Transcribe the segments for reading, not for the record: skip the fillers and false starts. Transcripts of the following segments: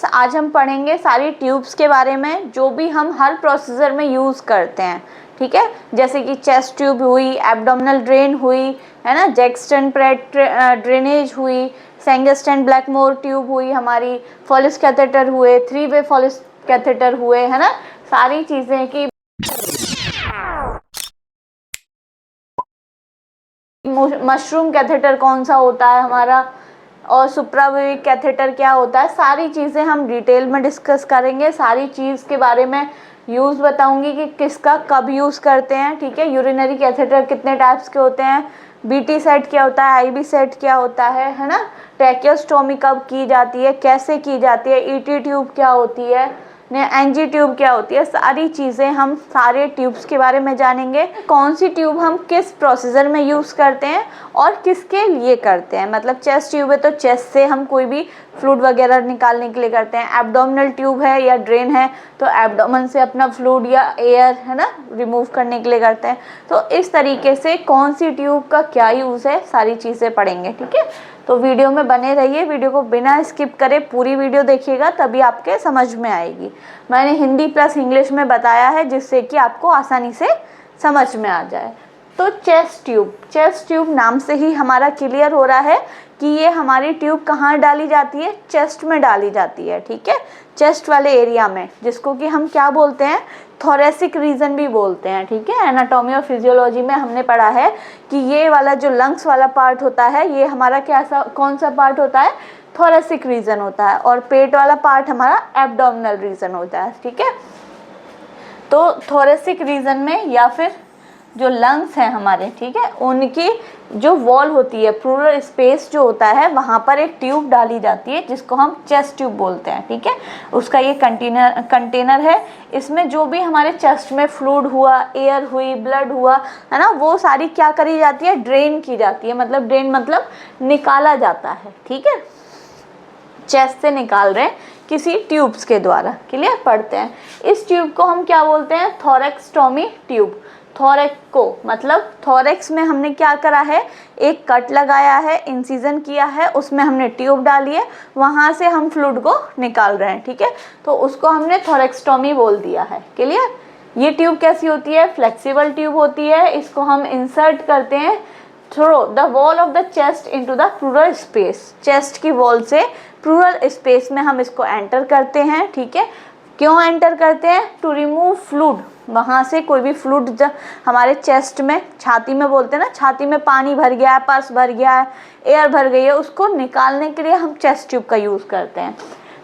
Friends, आज हम पढ़ेंगे सारी ट्यूब्स के बारे में जो भी हम हर प्रोसीजर में यूज़ करते हैं। ठीक है, जैसे कि चेस्ट ट्यूब हुई, एब्डोमिनल ड्रेन हुई, है ना, जैक्सन प्रेट ड्रेनेज हुई, सेंगस्टन ब्लैकमोर ट्यूब हुई, हमारी फॉलिस कैथेटर हुए, 3-वे फॉलिस कैथेटर हुए, है ना, सारी चीज़ें कि मशरूम कैथेटर कौन सा होता है हमारा, और सुप्रावेविक कैथेटर क्या होता है, सारी चीज़ें हम डिटेल में डिस्कस करेंगे। सारी चीज़ के बारे में यूज़ बताऊंगी कि किसका कब यूज़ करते हैं। ठीक है, यूरिनरी कैथेटर कितने टाइप्स के होते हैं, बीटी सेट क्या होता है, आईबी सेट क्या होता है ना, ट्रैकियोस्टोमी कब की जाती है, कैसे की जाती है, ईटी ट्यूब क्या होती है, एनजी ट्यूब क्या होती है, सारी चीज़ें हम सारे ट्यूब्स के बारे में जानेंगे। कौन सी ट्यूब हम किस प्रोसीजर में यूज़ करते हैं और किसके लिए करते हैं। मतलब चेस्ट ट्यूब है तो चेस्ट से हम कोई भी फ्लूइड वगैरह निकालने के लिए करते हैं। एब्डोमिनल ट्यूब है या ड्रेन है तो एब्डोमेन से अपना फ्लूइड या एयर, है ना, रिमूव करने के लिए करते हैं। तो इस तरीके से कौन सी ट्यूब का क्या यूज़ है, सारी चीज़ें पढ़ेंगे। ठीक है, तो वीडियो में बने रहिए, वीडियो को बिना स्किप करे पूरी वीडियो देखिएगा, तभी आपके समझ में आएगी। मैंने हिंदी प्लस इंग्लिश में बताया है जिससे कि आपको आसानी से समझ में आ जाए। तो चेस्ट ट्यूब नाम से ही हमारा क्लियर हो रहा है कि ये हमारी ट्यूब कहाँ डाली जाती है, चेस्ट में डाली जाती है। ठीक है, चेस्ट वाले एरिया में, जिसको कि हम क्या बोलते हैं, थोरेसिक रीजन भी बोलते हैं। ठीक है, एनाटॉमी और फिजियोलॉजी में हमने पढ़ा है कि ये वाला जो लंग्स वाला पार्ट होता है ये हमारा कौन सा पार्ट होता है, थोरेसिक रीजन होता है, और पेट वाला पार्ट हमारा एब्डोमिनल रीजन होता है। ठीक है, तो थोरेसिक रीजन में या फिर जो लंग्स हैं हमारे, ठीक है, उनकी जो वॉल होती है, प्लूरल स्पेस जो होता है, वहाँ पर एक ट्यूब डाली जाती है जिसको हम चेस्ट ट्यूब बोलते हैं। ठीक है, उसका ये कंटेनर है। इसमें जो भी हमारे चेस्ट में फ्लूइड हुआ, एयर हुई, ब्लड हुआ, है ना, वो सारी क्या करी जाती है, ड्रेन की जाती है। मतलब ड्रेन मतलब निकाला जाता है। ठीक है, चेस्ट से निकाल रहे हैं किसी ट्यूब्स के द्वारा। क्लियर, पढ़ते हैं। इस ट्यूब को हम क्या बोलते हैं, थोरैक्सटोमी ट्यूब। थोरैक को मतलब थोरैक्स में हमने क्या करा है, एक कट लगाया है, इंसिजन किया है, उसमें हमने ट्यूब डाली है, वहाँ से हम फ्लूइड को निकाल रहे हैं। ठीक है, तो उसको हमने थोरैक्सटोमी बोल दिया है। क्लियर, ये ट्यूब कैसी होती है, फ्लेक्सिबल ट्यूब होती है। इसको हम इंसर्ट करते हैं through the wall of the chest into the plural space. Chest की वॉल से प्लूरल स्पेस में हम इसको एंटर करते हैं। ठीक है, क्यों एंटर करते हैं, टू रिमूव फ्लूइड। वहाँ से कोई भी फ्लूइड जब हमारे चेस्ट में, छाती में बोलते हैं ना, छाती में पानी भर गया है, पस भर गया है, एयर भर गई है, उसको निकालने के लिए हम चेस्ट ट्यूब का यूज़ करते हैं।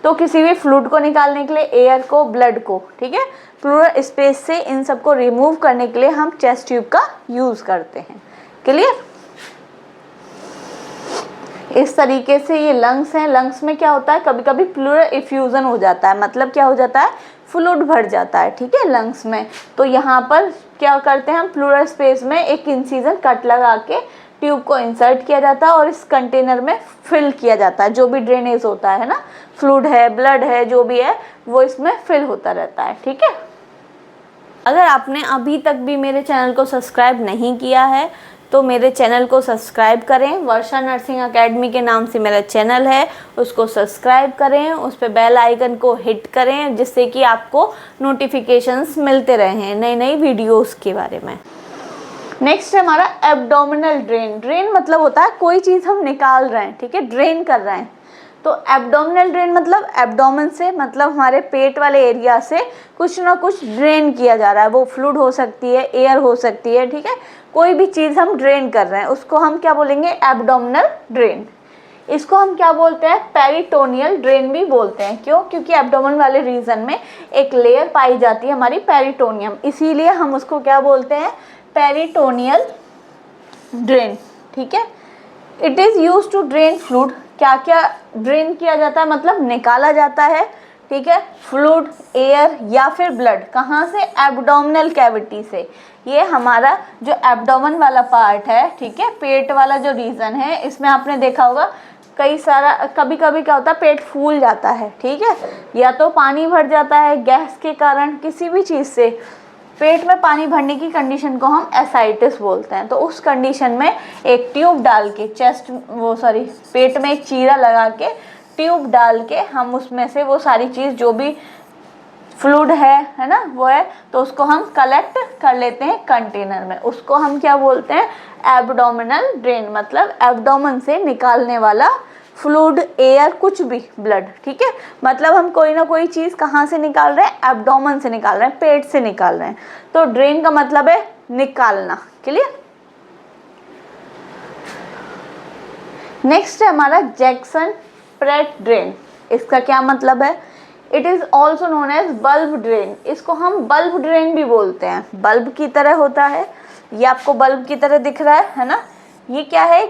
तो किसी भी फ्लूइड को निकालने के लिए, एयर को, ब्लड को, ठीक है, प्लूरल स्पेस से इन सबको रिमूव करने के लिए हम चेस्ट ट्यूब का यूज़ करते हैं। क्लियर, इस तरीके से ये लंग्स हैं। लंग्स में क्या होता है, कभी कभी प्लूरल इफ्यूजन हो जाता है, मतलब क्या हो जाता है, फ्लूइड भर जाता है। ठीक है, लंग्स में। तो यहाँ पर क्या करते हैं हम, प्लूरल स्पेस में एक इंसिजन कट लगा के ट्यूब को इंसर्ट किया जाता है और इस कंटेनर में फिल किया जाता है। जो भी ड्रेनेज होता है ना, फ्लूइड है, ब्लड है, जो भी है वो इसमें फिल होता रहता है। ठीक है, अगर आपने अभी तक भी मेरे चैनल को सब्सक्राइब नहीं किया है तो मेरे चैनल को सब्सक्राइब करें। वर्षा नर्सिंग एकेडमी के नाम से मेरा चैनल है, उसको सब्सक्राइब करें, उस पर बेल आइकन को हिट करें जिससे कि आपको नोटिफिकेशंस मिलते रहें नई नई वीडियोस के बारे में। नेक्स्ट है हमारा एब्डोमिनल ड्रेन। ड्रेन मतलब होता है कोई चीज़ हम निकाल रहे हैं, ठीक है, ड्रेन कर रहे हैं। तो एब्डोमिनल ड्रेन मतलब एब्डोमेन से, मतलब हमारे पेट वाले एरिया से कुछ ना कुछ ड्रेन किया जा रहा है। वो फ्लूइड हो सकती है, एयर हो सकती है, ठीक है, कोई भी चीज़ हम ड्रेन कर रहे हैं, उसको हम क्या बोलेंगे, एब्डोमिनल ड्रेन। इसको हम क्या बोलते हैं, पेरिटोनियल ड्रेन भी बोलते हैं। क्यों, क्योंकि एब्डोमेन वाले रीजन में एक लेयर पाई जाती है हमारी पेरिटोनियम, इसीलिए हम उसको क्या बोलते हैं, पेरिटोनियल ड्रेन। ठीक है, it is use to drain fluid. क्या क्या ड्रेन किया जाता है, मतलब निकाला जाता है। ठीक है, फ्लूइड, एयर या फिर ब्लड। कहाँ से, एब्डोमिनल कैविटी से। ये हमारा जो एब्डोमेन वाला पार्ट है, ठीक है, पेट वाला जो रीजन है, इसमें आपने देखा होगा कई सारा, कभी कभी क्या होता है, पेट फूल जाता है। ठीक है, या तो पानी भर जाता है गैस के कारण, किसी भी चीज़ से पेट में पानी भरने की कंडीशन को हम एसाइटिस बोलते हैं। तो उस कंडीशन में एक ट्यूब डाल के पेट में एक चीरा लगा के ट्यूब डाल के हम उसमें से वो सारी चीज़ जो भी फ्लूइड है ना, वो है, तो उसको हम कलेक्ट कर लेते हैं कंटेनर में। उसको हम क्या बोलते हैं, एब्डोमिनल ड्रेन, मतलब एब्डोमेन से निकालने वाला फ्लूइड, एयर, कुछ भी, ब्लड, ठीक है। मतलब हम कोई ना कोई चीज़ कहाँ से निकाल रहे हैं, एब्डोमेन से निकाल रहे हैं, पेट से निकाल रहे हैं। तो ड्रेन का मतलब है निकालना। क्लियर। नेक्स्ट है हमारा जैक्सन प्रेट ड्रेन। इसका क्या मतलब है, it is also known as bulb drain. इसको हम बल्ब ड्रेन भी बोलते हैं, बल्ब की तरह होता है। ये आपको बल्ब की तरह दिख रहा है ना। ये क्या है,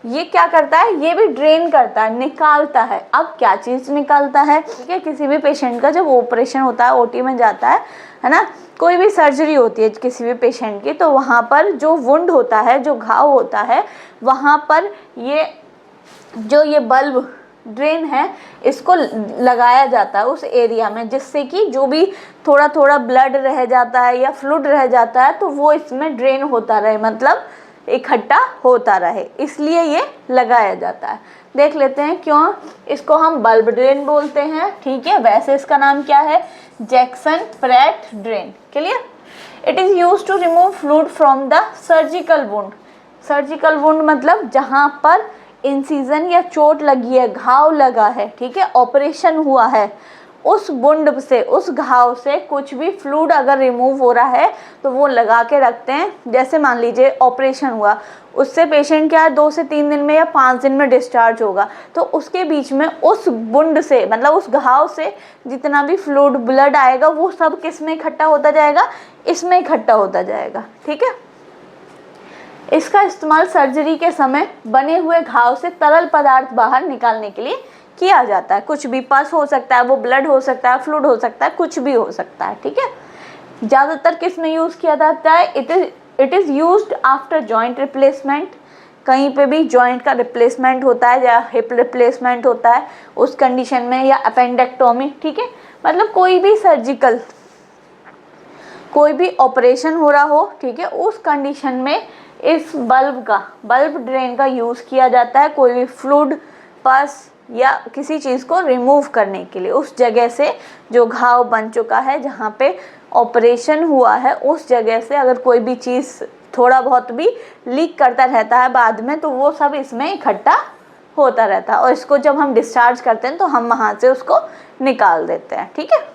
ये क्या करता है, ये भी ड्रेन करता है, निकालता है। अब क्या चीज़ निकालता है, ठीक है, किसी भी पेशेंट का जब ऑपरेशन होता है, ओटी में जाता है ना, कोई भी सर्जरी होती है किसी भी पेशेंट की, तो वहाँ पर जो वुंड होता है, जो घाव होता है, वहाँ पर ये बल्ब ड्रेन है, इसको लगाया जाता है उस एरिया में, जिससे कि जो भी थोड़ा थोड़ा ब्लड रह जाता है या फ्लूइड रह जाता है तो वो इसमें ड्रेन होता रहे, मतलब इकट्ठा होता रहे, इसलिए ये लगाया जाता है। देख लेते हैं क्यों इसको हम बल्ब ड्रेन बोलते हैं, ठीक है। वैसे इसका नाम क्या है, Jackson Pratt drain. Clear. It is use to remove fluid from the surgical wound. Surgical wound मतलब जहाँ पर इंसिजन या चोट लगी है, घाव लगा है, ठीक है, ऑपरेशन हुआ है, उस वुंड से, उस घाव से कुछ भी फ्लूइड अगर रिमूव हो रहा है तो वो लगा के रखते हैं। जैसे मान लीजिए ऑपरेशन हुआ, उससे पेशेंट क्या है 2 से 3 दिन में या 5 दिन में डिस्चार्ज होगा, तो उसके बीच में उस वुंड से, मतलब उस घाव से जितना भी फ्लूइड, ब्लड आएगा, वो सब किस में इकट्ठा होता जाएगा, इसमें इकट्ठा होता जाएगा, ठीक है। इसका इस्तेमाल सर्जरी के समय बने हुए घाव से तरल पदार्थ बाहर निकालने के लिए किया जाता है। कुछ भी, पस हो सकता है, वो ब्लड हो सकता है, फ्लूइड हो सकता है, कुछ भी हो सकता है, ठीक है। ज़्यादातर किस में यूज़ किया जाता है, it is used after joint replacement. कहीं पे भी जॉइंट का रिप्लेसमेंट होता है या हिप रिप्लेसमेंट होता है उस कंडीशन में, या अपेंडेक्टोमी, ठीक है, मतलब कोई भी सर्जिकल, कोई भी ऑपरेशन हो रहा हो, ठीक है, उस कंडीशन में इस बल्ब ड्रेन का यूज़ किया जाता है, कोई भी फ्लूइड, पस या किसी चीज़ को रिमूव करने के लिए। उस जगह से जो घाव बन चुका है, जहाँ पे ऑपरेशन हुआ है, उस जगह से अगर कोई भी चीज़ थोड़ा बहुत भी लीक करता रहता है बाद में, तो वो सब इसमें इकट्ठा होता रहता है, और इसको जब हम डिस्चार्ज करते हैं तो हम वहाँ से उसको निकाल देते हैं, ठीक है।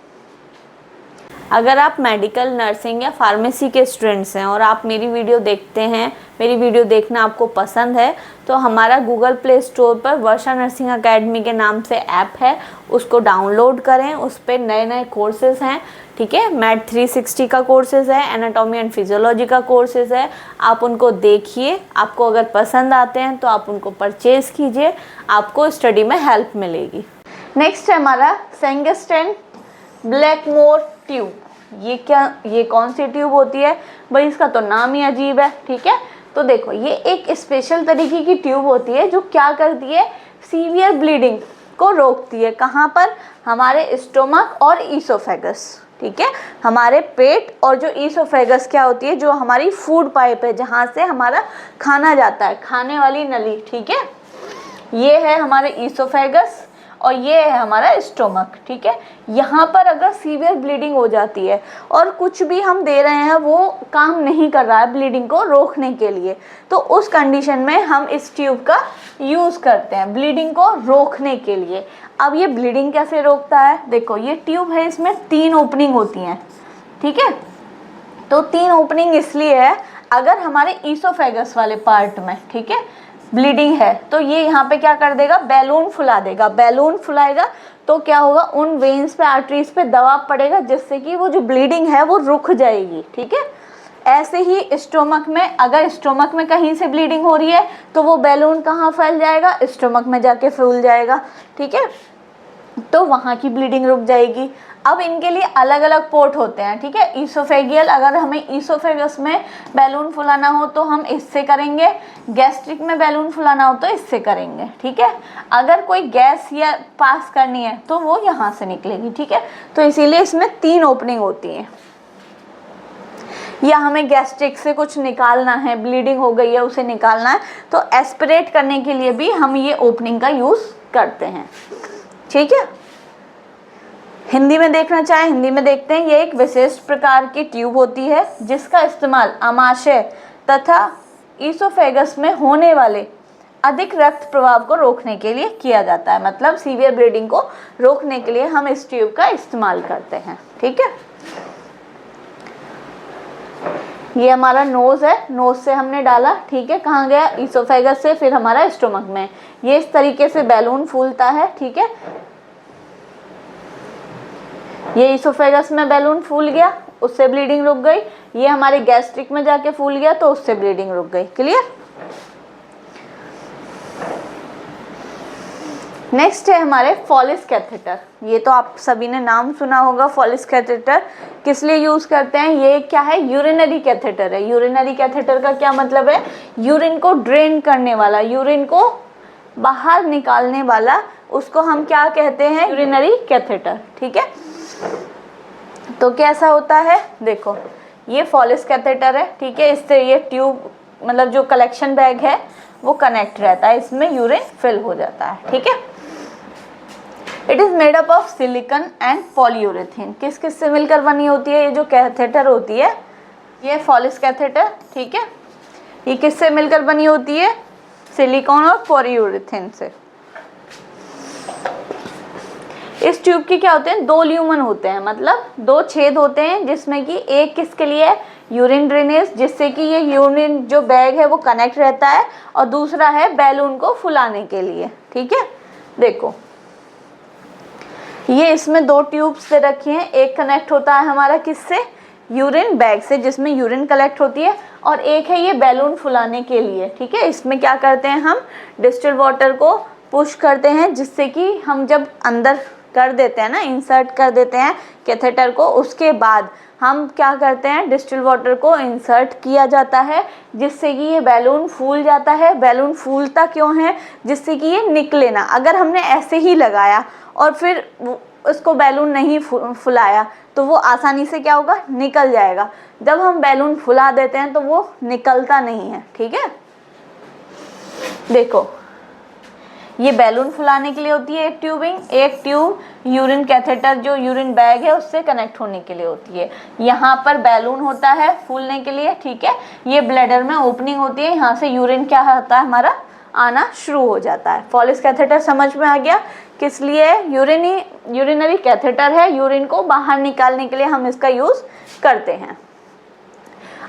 अगर आप मेडिकल, नर्सिंग या फार्मेसी के स्टूडेंट्स हैं और आप मेरी वीडियो देखते हैं, मेरी वीडियो देखना आपको पसंद है, तो हमारा गूगल प्ले स्टोर पर वर्षा नर्सिंग एकेडमी के नाम से ऐप है, उसको डाउनलोड करें। उस पर नए नए कोर्सेज़ हैं, ठीक है, मैथ 360 का कोर्सेज़ है, एनाटॉमी एंड फिजियोलॉजी का कोर्सेज़ है। आप उनको देखिए, आपको अगर पसंद आते हैं तो आप उनको परचेज़ कीजिए, आपको स्टडी में हेल्प मिलेगी। नेक्स्ट है हमारा सेंगस्टेन ब्लैकमोर ट्यूब। ये कौन सी ट्यूब होती है भाई, इसका तो नाम ही अजीब है, ठीक है। तो देखो, ये एक स्पेशल तरीके की ट्यूब होती है जो क्या करती है, सीवियर ब्लीडिंग को रोकती है। कहाँ पर, हमारे स्टोमक और ईसोफेगस, ठीक है, हमारे पेट और जो ईसोफेगस क्या होती है, जो हमारी फूड पाइप है, जहाँ से हमारा खाना जाता है, खाने वाली नली, ठीक है, ये है हमारे ईसोफेगस और ये है हमारा स्टोमक, ठीक है। यहाँ पर अगर सीवियर ब्लीडिंग हो जाती है और कुछ भी हम दे रहे हैं वो काम नहीं कर रहा है ब्लीडिंग को रोकने के लिए, तो उस कंडीशन में हम इस ट्यूब का यूज़ करते हैं ब्लीडिंग को रोकने के लिए। अब ये ब्लीडिंग कैसे रोकता है, देखो ये ट्यूब है, इसमें 3 ओपनिंग होती हैं, ठीक है। तो 3 ओपनिंग इसलिए है, अगर हमारे ईसोफेगस वाले पार्ट में, ठीक है, ब्लीडिंग है तो ये यहाँ पे क्या कर देगा, बैलून फुला देगा। बैलून फुलाएगा तो क्या होगा, उन वेन्स पे, आर्टरीज पे दबाव पड़ेगा, जिससे कि वो जो ब्लीडिंग है वो रुक जाएगी, ठीक है। ऐसे ही स्टोमक में, अगर स्टोमक में कहीं से ब्लीडिंग हो रही है तो वो बैलून कहाँ फैल जाएगा, स्टोमक में जाके फूल जाएगा, ठीक है, तो वहाँ की ब्लीडिंग रुक जाएगी। अब इनके लिए अलग अलग पोर्ट होते हैं, ठीक है। ईसोफेगियल, अगर हमें ईसोफेगस में बैलून फुलाना हो तो हम इससे करेंगे, गैस्ट्रिक में बैलून फुलाना हो तो इससे करेंगे, ठीक है। अगर कोई गैस या पास करनी है तो वो यहाँ से निकलेगी, ठीक है। तो इसीलिए इसमें 3 ओपनिंग होती हैं। या हमें गैस्ट्रिक से कुछ निकालना है, ब्लीडिंग हो गई है उसे निकालना है, तो एस्पिरेट करने के लिए भी हम ये ओपनिंग का यूज़ करते हैं। ठीक है, हिंदी में देखना चाहें हिंदी में देखते हैं। ये एक विशिष्ट प्रकार की ट्यूब होती है जिसका इस्तेमाल आमाशय तथा ईसोफेगस में होने वाले अधिक रक्त प्रवाह को रोकने के लिए किया जाता है। मतलब सीवियर ब्लीडिंग को रोकने के लिए हम इस ट्यूब का इस्तेमाल करते हैं। ठीक है, ये हमारा नोज है, नोज से हमने डाला, ठीक है, कहाँ गया, ईसोफेगस से, फिर हमारा स्टोमक में। ये इस तरीके से बैलून फूलता है। ठीक है, ये ईसोफेगस में बैलून फूल गया, उससे ब्लीडिंग रुक गई। ये हमारे गैस्ट्रिक में जाके फूल गया तो उससे ब्लीडिंग रुक गई। क्लियर। नेक्स्ट है हमारे फॉलिस कैथेटर। ये तो आप सभी ने नाम सुना होगा, फॉलिस कैथेटर किस लिए यूज़ करते हैं। ये क्या है, यूरिनरी कैथेटर है। यूरिनरी कैथेटर का क्या मतलब है, यूरिन को ड्रेन करने वाला, यूरिन को बाहर निकालने वाला, उसको हम क्या कहते हैं, यूरिनरी कैथेटर। ठीक है, तो कैसा होता है, देखो ये फॉलिस कैथेटर है। ठीक है, इससे ये ट्यूब मतलब जो कलेक्शन बैग है वो कनेक्ट रहता है, इसमें यूरिन फिल हो जाता है। ठीक है, it is made up of silicon and polyurethane. किस किस से मिलकर बनी होती है ये जो कैथेटर होती है, ये फॉलिस कैथेटर। ठीक है, ये किससे मिलकर बनी होती है, सिलिकॉन और पॉलीयूरेथेन से। इस ट्यूब के क्या होते हैं, दो ल्यूमन होते हैं, मतलब दो छेद होते हैं, जिसमें कि एक किसके लिए है, यूरिन ड्रेनेज, जिससे कि ये यूरिन जो बैग है वो कनेक्ट रहता है, और दूसरा है बैलून को फुलाने के लिए। ठीक है, देखो ये इसमें दो ट्यूब्स से रखी हैं, एक कनेक्ट होता है हमारा किससे, यूरिन बैग से, जिसमें यूरिन कलेक्ट होती है, और एक है ये बैलून फुलाने के लिए। ठीक है, इसमें क्या करते हैं, हम डिस्टिल वाटर को पुश करते हैं, जिससे कि हम जब अंदर कर देते हैं ना, इंसर्ट कर देते हैं कैथेटर को, उसके बाद हम क्या करते हैं, डिस्टिल वाटर को इंसर्ट किया जाता है, जिससे कि ये बैलून फूल जाता है। बैलून फूलता क्यों है, जिससे कि ये निकले ना। अगर हमने ऐसे ही लगाया और फिर उसको बैलून नहीं फुलाया तो वो आसानी से क्या होगा, निकल जाएगा। जब हम बैलून फुला देते हैं तो वो निकलता नहीं है। ठीक है, देखो ये बैलून फुलाने के लिए होती है एक ट्यूबिंग, एक ट्यूब यूरिन कैथेटर जो यूरिन बैग है उससे कनेक्ट होने के लिए होती है। यहाँ पर बैलून होता है फूलने के लिए। ठीक है, ये ब्लैडर में ओपनिंग होती है, यहाँ से यूरिन क्या होता है हमारा, आना शुरू हो जाता है। फॉलिस कैथेटर समझ में आ गया किस लिए, यूरिनरी कैथेटर है, यूरिन को बाहर निकालने के लिए हम इसका यूज़ करते हैं।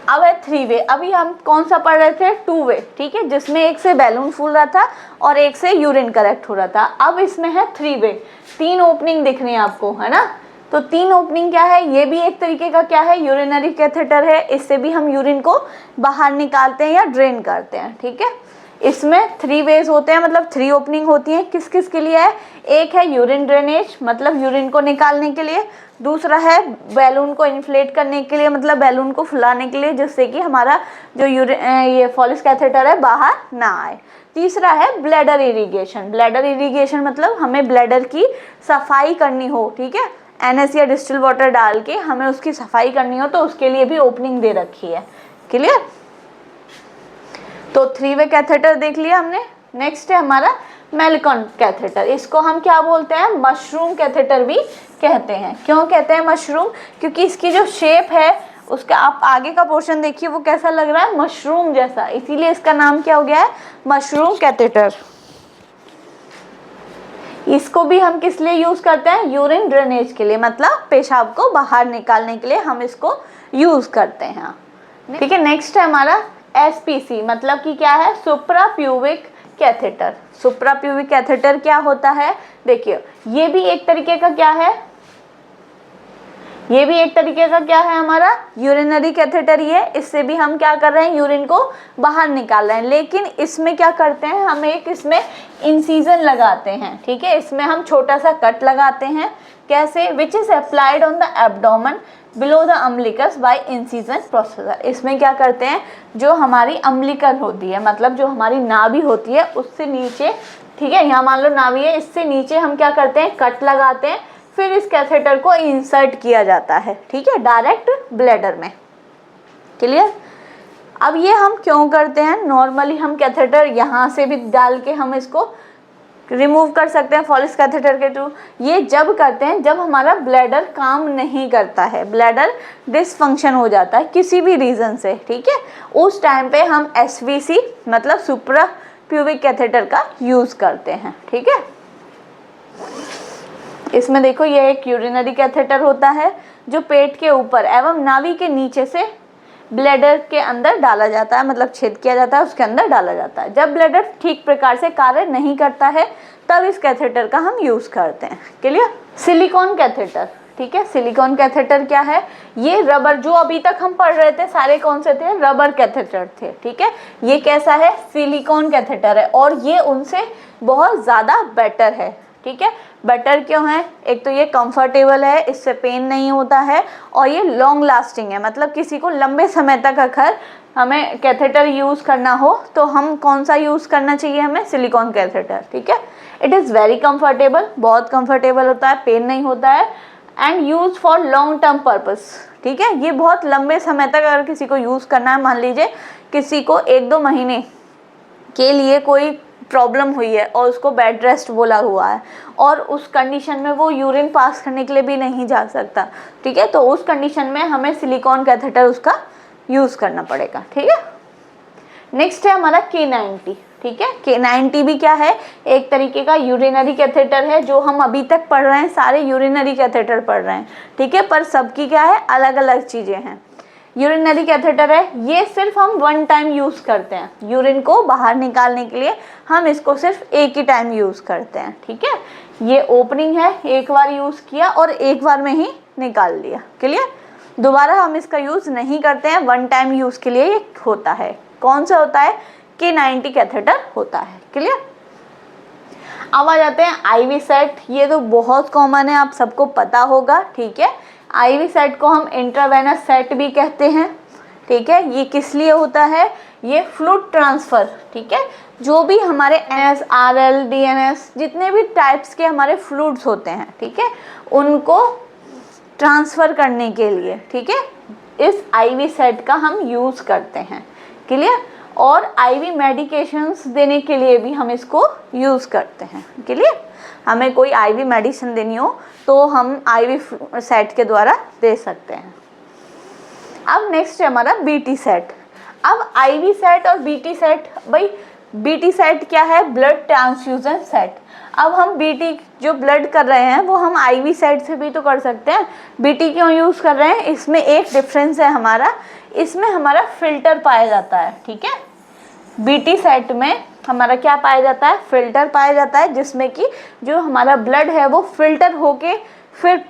अब है 3 वे। अभी हम कौन सा पढ़ रहे थे, 2 वे। ठीक है, जिसमें एक से बैलून फूल रहा था और एक से यूरिन कलेक्ट हो रहा था। अब इसमें है 3 वे, 3 ओपनिंग दिख रही है आपको, है ना। तो 3 ओपनिंग क्या है, ये भी एक तरीके का क्या है, यूरिनरी कैथेटर है। इससे भी हम यूरिन को बाहर निकालते हैं या ड्रेन करते हैं। ठीक है, इसमें 3 वेज होते हैं, मतलब 3 ओपनिंग होती हैं। किस किस के लिए है, एक है यूरिन ड्रेनेज, मतलब यूरिन को निकालने के लिए। दूसरा है बैलून को इन्फ्लेट करने के लिए, मतलब बैलून को फुलाने के लिए, जिससे कि हमारा जो ये फॉलिस कैथेटर है बाहर ना आए। तीसरा है ब्लैडर इरिगेशन। ब्लैडर इरिगेशन मतलब हमें ब्लैडर की सफाई करनी हो। ठीक है, NS या डिस्टिल वाटर डाल के हमें उसकी सफाई करनी हो, तो उसके लिए भी ओपनिंग दे रखी है। क्लियर। तो 3 वे कैथेटर देख लिया हमने। नेक्स्ट है हमारा मेलिकॉन कैथेटर। इसको हम क्या बोलते हैं, मशरूम कैथेटर भी कहते हैं। क्यों कहते हैं मशरूम, क्योंकि इसकी जो शेप है उसका, आप आगे का पोर्शन देखिए वो कैसा लग रहा है, मशरूम जैसा, इसीलिए इसका नाम क्या हो गया है, मशरूम कैथेटर। इसको भी हम किस लिए यूज करते हैं, यूरिन ड्रेनेज के लिए, मतलब पेशाब को बाहर निकालने के लिए हम इसको यूज करते हैं। ठीक है, नेक्स्ट है हमारा SPC, मतलब कि क्या है, सुप्राप्यूबिक कैथेटर। सुप्राप्यूबिक कैथेटर क्या होता है, देखिए ये भी एक तरीके का क्या है, ये भी एक तरीके का क्या है हमारा यूरिनरी कैथेटर ही है। इससे भी हम क्या कर रहे हैं, यूरिन को बाहर निकाल रहे हैं, लेकिन इसमें क्या करते हैं, हम एक इसमें इंसिजन लगाते हैं। ठीक है, इसमें हम छोटा सा कट लगाते हैं। कैसे, which is applied on the abdomen below the umbilicus by incision procedure. इसमें क्या करते हैं, जो हमारी अम्बिलिकल होती है, मतलब जो हमारी नाभि होती है उससे नीचे, ठीक है, यहाँ मान लो नाभि है, इससे नीचे हम क्या करते हैं, कट लगाते हैं, फिर इस कैथेटर को इंसर्ट किया जाता है। ठीक है, डायरेक्ट ब्लैडर में। क्लियर। अब ये हम क्यों करते हैं, नॉर्मली हम कैथेटर यहाँ से भी डाल के हम इसको रिमूव कर सकते हैं फॉलिस कैथेटर के थ्रू। ये जब करते हैं जब हमारा ब्लैडर काम नहीं करता है, ब्लैडर डिसफंक्शन हो जाता है किसी भी रीज़न से, ठीक है, उस टाइम पे हम SVC मतलब सुप्रा प्यूबिक कैथेटर का यूज़ करते हैं, ठीक है। इसमें देखो ये एक यूरिनरी कैथेटर होता है जो पेट के ऊपर एवं नाभि के नीचे से ब्लैडर के अंदर डाला जाता है, मतलब छेद किया जाता है, उसके अंदर डाला जाता है। जब ब्लैडर ठीक प्रकार से कार्य नहीं करता है तब इस कैथेटर का हम यूज़ करते हैं, क्लियर। सिलिकॉन कैथेटर, ठीक है, सिलिकॉन कैथेटर क्या है, ये रबर, जो अभी तक हम पढ़ रहे थे सारे कौन से थे, रबर कैथेटर थे, ठीक है। ये कैसा है, सिलिकॉन कैथेटर है और ये उनसे बहुत ज़्यादा बेटर है, ठीक है। बेटर क्यों है, एक तो ये कंफर्टेबल है, इससे पेन नहीं होता है और ये लॉन्ग लास्टिंग है, मतलब किसी को लंबे समय तक अगर हमें कैथेटर यूज़ करना हो तो हम कौन सा यूज़ करना चाहिए, हमें सिलिकॉन कैथेटर, ठीक है। इट इज़ वेरी कंफर्टेबल, बहुत कंफर्टेबल होता है, पेन नहीं होता है and use for long term purpose, ठीक है। ये बहुत लंबे समय तक अगर किसी को यूज़ करना है, मान लीजिए किसी को 1-2 महीने के लिए कोई प्रॉब्लम हुई है और उसको बेड रेस्ट बोला हुआ है और उस कंडीशन में वो यूरिन पास करने के लिए भी नहीं जा सकता, ठीक है, तो उस कंडीशन में हमें सिलिकॉन कैथेटर उसका यूज़ करना पड़ेगा, ठीक है। नेक्स्ट है हमारा K90, ठीक है। K90 भी क्या है, एक तरीके का यूरिनरी कैथेटर है, जो हम अभी तक पढ़ रहे हैं सारे यूरिनरी कैथेटर पढ़ रहे हैं, ठीक है, पर सबकी क्या है, अलग अलग चीज़ें हैं। यूरिनरी कैथेटर है, ये सिर्फ हम 1 टाइम यूज़ करते हैं, यूरिन को बाहर निकालने के लिए हम इसको सिर्फ एक ही टाइम यूज़ करते हैं, ठीक है। ये ओपनिंग है, एक बार यूज़ किया और एक बार में ही निकाल लिया, क्लियर। दोबारा हम इसका यूज़ नहीं करते हैं, 1 टाइम यूज़ के लिए ये होता है। कौन सा होता है, K90 कैथेटर होता है, क्लियर। अब आ जाते हैं IV सेट, ये तो बहुत कॉमन है, आप सबको पता होगा, ठीक है। IV सेट को हम इंट्रावेनस सेट भी कहते हैं, ठीक है। ये किस लिए होता है, ये फ्लूइड ट्रांसफ़र, ठीक है, जो भी हमारे NS, RL, DNS जितने भी टाइप्स के हमारे फ्लूइड्स होते हैं, ठीक है, उनको ट्रांसफ़र करने के लिए, ठीक है, इस IV सेट का हम यूज़ करते हैं, क्लियर। और IV मेडिकेशंस देने के लिए भी हम इसको यूज़ करते हैं, क्लियर। हमें कोई IV मेडिसिन देनी हो तो हम IV सेट के द्वारा दे सकते हैं। अब नेक्स्ट है हमारा BT सेट। अब IV सेट और BT सेट, भाई BT सेट क्या है, ब्लड ट्रांसफ्यूजन सेट। अब हम BT जो ब्लड कर रहे हैं वो हम IV सेट से भी तो कर सकते हैं। BT क्यों यूज़ कर रहे हैं, इसमें एक डिफरेंस है हमारा, इसमें हमारा फिल्टर पाया जाता है, ठीक है। BT सेट में हमारा क्या पाया जाता है, फिल्टर पाया जाता है, जिसमें कि जो हमारा ब्लड है वो फिल्टर होके फिर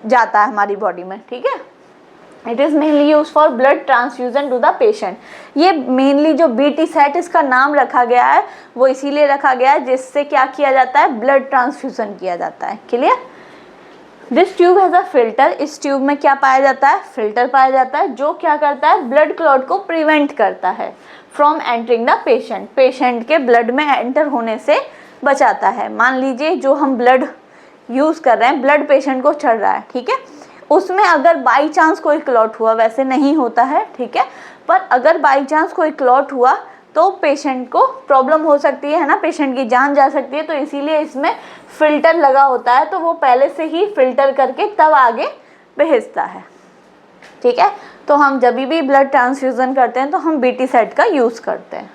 जाता है हमारी बॉडी में, ठीक है। It is mainly use for blood transfusion to the patient. ये मेनली जो BT सेट इसका नाम रखा गया है वो इसीलिए रखा गया है जिससे क्या किया जाता है, ब्लड ट्रांसफ्यूजन किया जाता है, clear. This tube has a filter, इस ट्यूब में क्या पाया जाता है, फिल्टर पाया जाता है, जो क्या करता है, ब्लड क्लॉट को प्रिवेंट करता है from entering the patient, patient के ब्लड में एंटर होने से बचाता है। मान लीजिए जो हम ब्लड यूज़ कर रहे हैं, ब्लड पेशेंट को चढ़ रहा है, ठीक है, उसमें अगर बाई चांस कोई क्लॉट हुआ, वैसे नहीं होता है, ठीक है, पर अगर बाई चांस कोई क्लॉट हुआ तो पेशेंट को प्रॉब्लम हो सकती है ना, पेशेंट की जान जा सकती है, तो इसीलिए इसमें फ़िल्टर लगा होता है, तो वो पहले से ही फ़िल्टर करके तब आगे भेजता है, ठीक है। तो हम जब भी ब्लड ट्रांसफ्यूज़न करते हैं तो हम BT सेट का यूज़ करते हैं।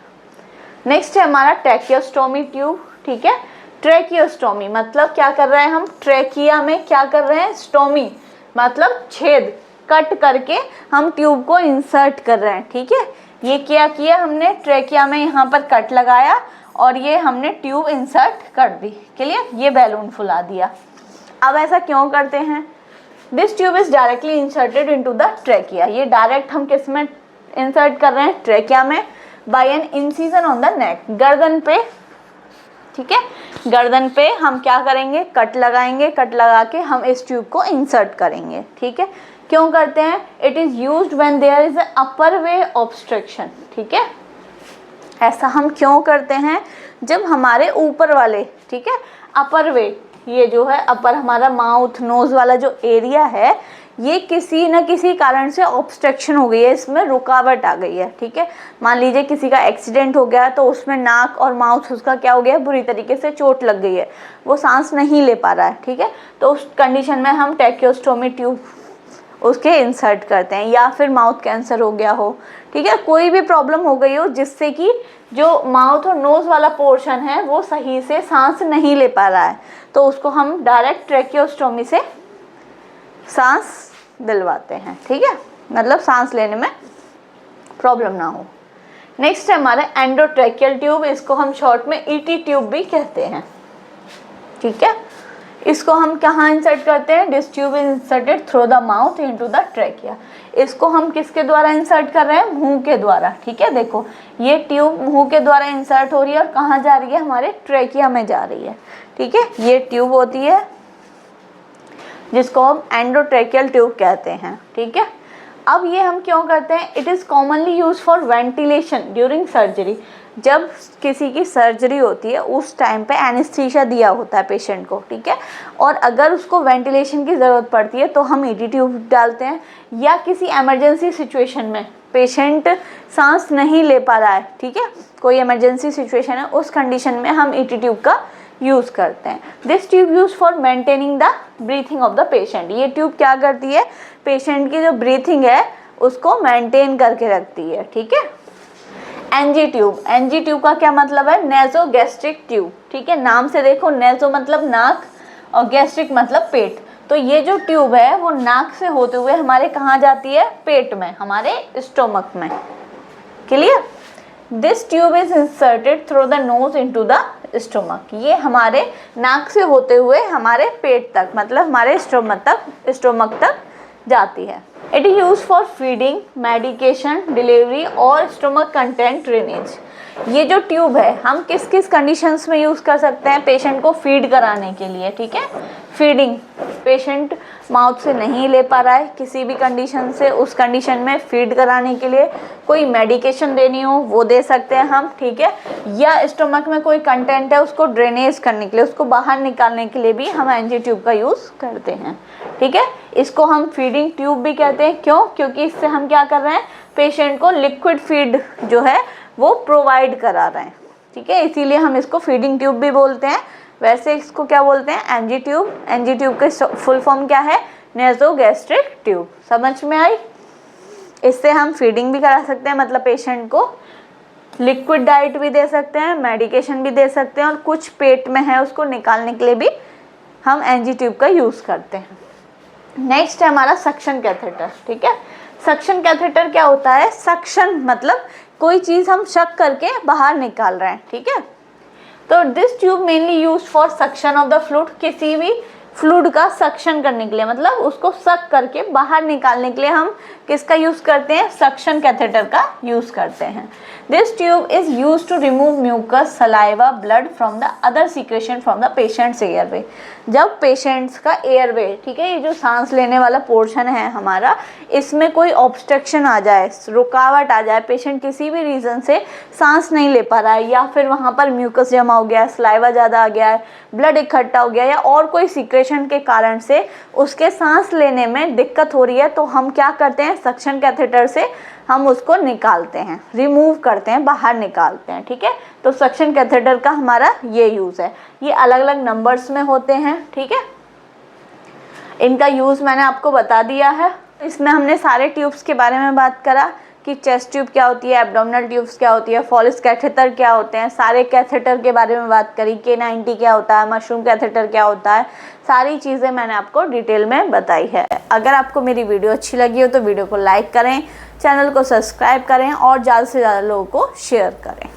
नेक्स्ट है हमारा ट्रैकियोस्टोमी ट्यूब, ठीक है। ट्रैकियोस्टोमी मतलब क्या कर रहे हैं हम, ट्रैकिया में क्या कर रहे हैं, स्टोमी मतलब छेद, कट करके हम ट्यूब को इंसर्ट कर रहे हैं, ठीक है। ये क्या किया हमने, ट्रैकिया में यहाँ पर कट लगाया और ये हमने ट्यूब इंसर्ट कर दी, क्लियर, ये बैलून फुला दिया। अब ऐसा क्यों करते हैं, this tube is directly inserted into the trachea, ये डायरेक्ट हम किस में इंसर्ट कर रहे हैं, ट्रैकिया में, by an incision on the neck, गर्दन पे, ठीक है, गर्दन पे हम क्या करेंगे, कट लगाएंगे, कट लगा के हम इस ट्यूब को इंसर्ट करेंगे, ठीक है। क्यों करते हैं, it is used when there is a upper way obstruction, ठीक है। ऐसा हम क्यों करते हैं, जब हमारे ऊपर वाले, ठीक है, अपर वे, ये जो है अपर हमारा माउथ नोज़ वाला जो एरिया है, ये किसी न किसी कारण से ऑब्स्ट्रक्शन हो गई है, इसमें रुकावट आ गई है, ठीक है। मान लीजिए किसी का एक्सीडेंट हो गया तो उसमें नाक और माउथ उसका क्या हो गया, बुरी तरीके से चोट लग गई है, वो सांस नहीं ले पा रहा है, ठीक है। तो उस कंडीशन में हम ट्रैकियोस्टोमी ट्यूब उसके इंसर्ट करते हैं, या फिर माउथ कैंसर हो गया हो, ठीक है, कोई भी प्रॉब्लम हो गई हो जिससे कि जो माउथ और नोज़ वाला पोर्शन है वो सही से सांस नहीं ले पा रहा है, तो उसको हम डायरेक्ट ट्रैकियोस्टोमी से सांस दिलवाते हैं, ठीक है, मतलब सांस लेने में प्रॉब्लम ना हो। नेक्स्ट है हमारा एंडोट्रैकियल ट्यूब, इसको हम शॉर्ट में ईटी ट्यूब भी कहते हैं, ठीक है। इसको हम कहाँ इंसर्ट करते हैं, this tube is inserted through the mouth into the trachea. इसको हम किसके द्वारा इंसर्ट कर रहे हैं, मुंह के द्वारा, ठीक है। देखो ये ट्यूब मुंह के द्वारा इंसर्ट हो रही है और कहाँ जा रही है, हमारे ट्रैकिया में जा रही है, ठीक है। ये ट्यूब होती है जिसको हम एंडोट्रैकियल ट्यूब कहते हैं, ठीक है। अब ये हम क्यों करते हैं, it is commonly use for ventilation during surgery. जब किसी की सर्जरी होती है उस टाइम पे एनेस्थीसिया दिया होता है पेशेंट को, ठीक है, और अगर उसको वेंटिलेशन की ज़रूरत पड़ती है तो हम ईटी ट्यूब डालते हैं, या किसी इमरजेंसी सिचुएशन में पेशेंट सांस नहीं ले पा रहा है, ठीक है, कोई इमरजेंसी सिचुएशन है, उस कंडीशन में हम ईटी ट्यूब का यूज़ करते हैं। This tube use for maintaining the breathing of the patient. ये ट्यूब क्या करती है, पेशेंट की जो ब्रीथिंग है उसको मेंटेन करके रखती है, ठीक है। एनजी ट्यूब, एनजी ट्यूब का क्या मतलब है, नेज़ोगैस्ट्रिक ट्यूब, ठीक है। नाम से देखो, नेज़ो मतलब नाक और गैस्ट्रिक मतलब पेट, तो ये जो ट्यूब है वो नाक से होते हुए हमारे कहाँ जाती है, पेट में, हमारे स्टोमक में, clear. This tube is inserted through the nose into the stomach. ये हमारे नाक से होते हुए हमारे पेट तक, मतलब हमारे स्टोमक तक जाती है। It is use for feeding, medication, delivery और स्टोमक कंटेंट ड्रेनेज। ये जो ट्यूब है हम किस किस कंडीशंस में यूज़ कर सकते हैं, पेशेंट को फीड कराने के लिए, ठीक है। फीडिंग, पेशेंट माउथ से नहीं ले पा रहा है किसी भी कंडीशन से, उस कंडीशन में फीड कराने के लिए, कोई मेडिकेशन देनी हो वो दे सकते हैं हम, ठीक है, या स्टोमक में कोई कंटेंट है उसको ड्रेनेज करने के लिए, उसको बाहर निकालने के लिए भी हम एनजी ट्यूब का यूज़ करते हैं, ठीक है। इसको हम फीडिंग ट्यूब भी कहते हैं, क्यों, क्योंकि इससे हम क्या कर रहे हैं, पेशेंट को लिक्विड फीड जो है वो प्रोवाइड करा रहे हैं, ठीक है, इसीलिए हम इसको फीडिंग ट्यूब भी बोलते हैं। वैसे इसको क्या बोलते हैं, एनजी ट्यूब। एनजी ट्यूब का फुल फॉर्म क्या है, नेज़ोगैस्ट्रिक ट्यूब। समझ में आई। इससे हम फीडिंग भी करा सकते हैं, मतलब पेशेंट को लिक्विड डाइट भी दे सकते हैं, मेडिकेशन भी दे सकते हैं, और कुछ पेट में है उसको निकालने के लिए भी हम एनजी ट्यूब का यूज़ करते हैं। नेक्स्ट है हमारा सक्शन कैथेटर, ठीक है। सक्शन कैथेटर क्या होता है, सक्शन मतलब कोई चीज़ हम शक करके बाहर निकाल रहे हैं, ठीक है। तो this tube mainly use for suction of the fluid, किसी भी फ्लूइड का सक्शन करने के लिए, मतलब उसको सक करके बाहर निकालने के लिए हम किसका यूज़ करते हैं, सक्शन कैथेटर का यूज़ करते हैं। This tube is use to remove mucus, saliva, blood from the other secretion from the patient's airway. जब पेशेंट्स का एयरवे, ठीक है, ये जो सांस लेने वाला पोर्शन है हमारा, इसमें कोई ऑब्स्ट्रक्शन आ जाए, रुकावट आ जाए, पेशेंट किसी भी रीज़न से सांस नहीं ले पा रहा है, या फिर वहाँ पर म्यूकस जमा हो गया है, सलाइवा ज़्यादा आ गया है, ब्लड इकट्ठा हो गया, या और कोई सीक्रेशन के कारण से उसके सांस लेने में दिक्कत हो रही है, तो हम क्या करते हैं, सक्शन कैथेटर से हम उसको निकालते हैं, रिमूव करते हैं, बाहर निकालते हैं, ठीक है। तो सक्शन कैथेटर का हमारा ये यूज़ है। ये अलग अलग नंबर्स में होते हैं, ठीक है। इनका यूज़ मैंने आपको बता दिया है। इसमें हमने सारे ट्यूब्स के बारे में बात करा कि चेस्ट ट्यूब क्या होती है, एब्डोमिनल ट्यूब्स क्या होती है, फॉलिस कैथेटर क्या होते हैं, सारे कैथेटर के बारे में बात करी, K90 क्या होता है, मशरूम कैथेटर क्या होता है, सारी चीज़ें मैंने आपको डिटेल में बताई है। अगर आपको मेरी वीडियो अच्छी लगी हो तो वीडियो को लाइक करें, चैनल को सब्सक्राइब करें और ज़्यादा से ज़्यादा लोगों को शेयर करें।